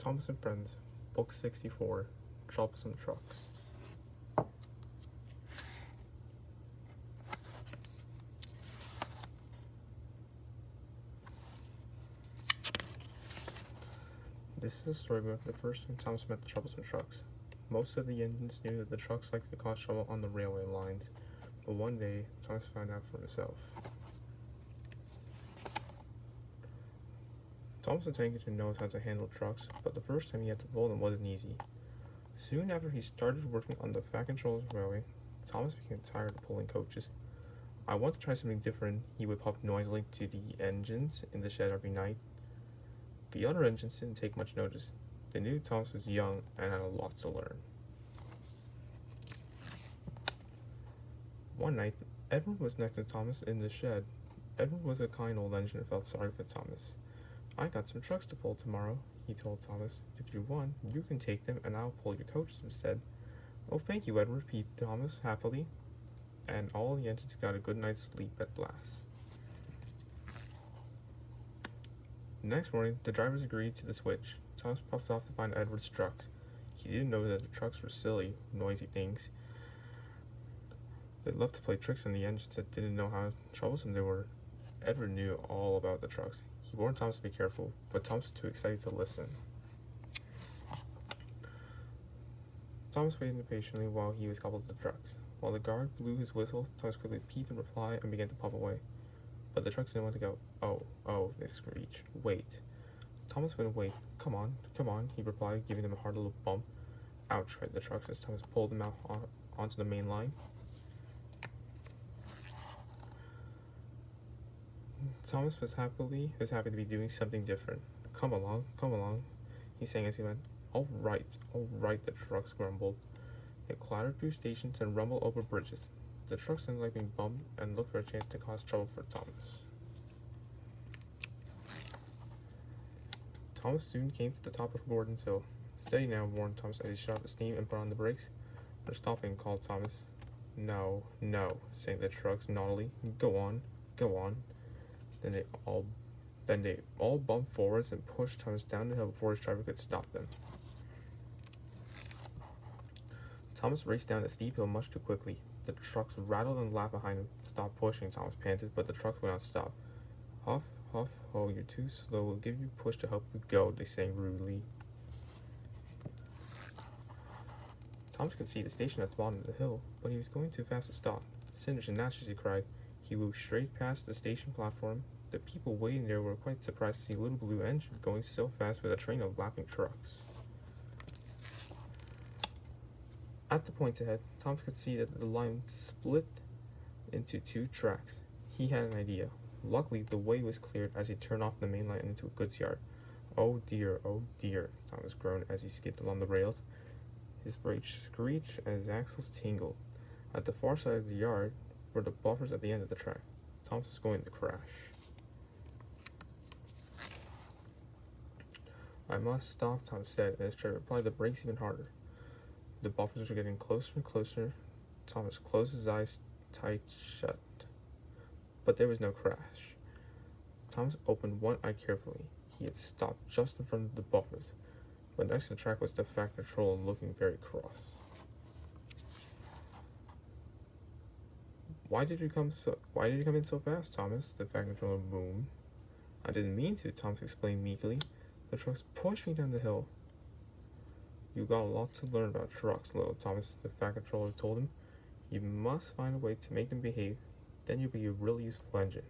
Thomas and Friends, Book 64, Troublesome Trucks. This is a story about the first time Thomas met the troublesome trucks. Most of the engines knew that the trucks liked to cause trouble on the railway lines, but one day, Thomas found out for himself. Thomas was intended to know how to handle trucks, but the first time he had to pull them wasn't easy. Soon after he started working on the Fat Controllers Railway, Thomas became tired of pulling coaches. "I want to try something different," he would puff noisily to the engines in the shed every night. The other engines didn't take much notice. They knew Thomas was young and had a lot to learn. One night, Edward was next to Thomas in the shed. Edward was a kind old engine and felt sorry for Thomas. "I got some trucks to pull tomorrow," he told Thomas. "If you want, you can take them and I'll pull your coaches instead." "Oh, thank you, Edward," repeated Thomas happily, and all the engines got a good night's sleep at last. The next morning, the drivers agreed to the switch. Thomas puffed off to find Edward's trucks. He didn't know that the trucks were silly, noisy things. They loved to play tricks on the engines that didn't know how troublesome they were. Edward knew all about the trucks. He warned Thomas to be careful, but Thomas was too excited to listen. Thomas waited impatiently while he was coupled to the trucks. While the guard blew his whistle, Thomas quickly peeped in reply and began to puff away. But the trucks didn't want to go. Oh, they screeched. "Wait." Thomas wouldn't wait. Come on, he replied, giving them a hard little bump. "Ouch," cried the trucks as Thomas pulled them out onto the main line. Thomas was happy to be doing something different. Come along, he sang as he went. All right, the trucks grumbled. They clattered through stations and rumbled over bridges. The trucks didn't like being bumped and looked for a chance to cause trouble for Thomas. Thomas soon came to the top of Gordon's Hill. "Steady now," warned Thomas as he shut off the steam and put on the brakes. "We're stopping," called Thomas. No, sang the trucks naughtily. Go on. Then they all bumped forwards and pushed Thomas down the hill before his driver could stop them. Thomas raced down the steep hill much too quickly. The trucks rattled and laughed behind him. "Stop pushing," Thomas panted, but the trucks would not stop. "Huff, ho, you're too slow. We'll give you a push to help you go," they sang rudely. Thomas could see the station at the bottom of the hill, but he was going too fast to stop. "Sinners and gnashes," he cried. He moved straight past the station platform. The people waiting there were quite surprised to see a little blue engine going so fast with a train of laughing trucks. At the point ahead, Thomas could see that the line split into two tracks. He had an idea. Luckily, the way was cleared as he turned off the main line into a goods yard. Oh dear, Thomas groaned as he skipped along the rails. His brakes screeched and his axles tingled. At the far side of the yard were the buffers at the end of the track. Thomas was going to crash. "I must stop," Thomas said, and his driver applied the brakes even harder. The buffers were getting closer and closer. Thomas closed his eyes tight shut. But there was no crash. Thomas opened one eye carefully. He had stopped just in front of the buffers, but next to the track was the Fat Controller looking very cross. Why did you come in so fast, Thomas?" the Fat Controller boomed. "I didn't mean to," Thomas explained meekly. "The trucks pushed me down the hill." "You got a lot to learn about trucks, little Thomas," the Fat Controller told him. "You must find a way to make them behave. Then you'll be a really useful engine."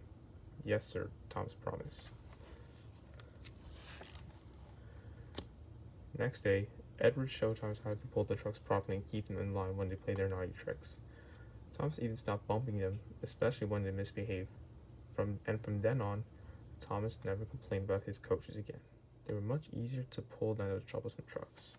"Yes, sir," Thomas promised. Next day, Edward showed Thomas how to pull the trucks properly and keep them in line when they played their naughty tricks. Thomas even stopped bumping them, especially when they misbehaved. From then on, Thomas never complained about his coaches again. They were much easier to pull than those troublesome trucks.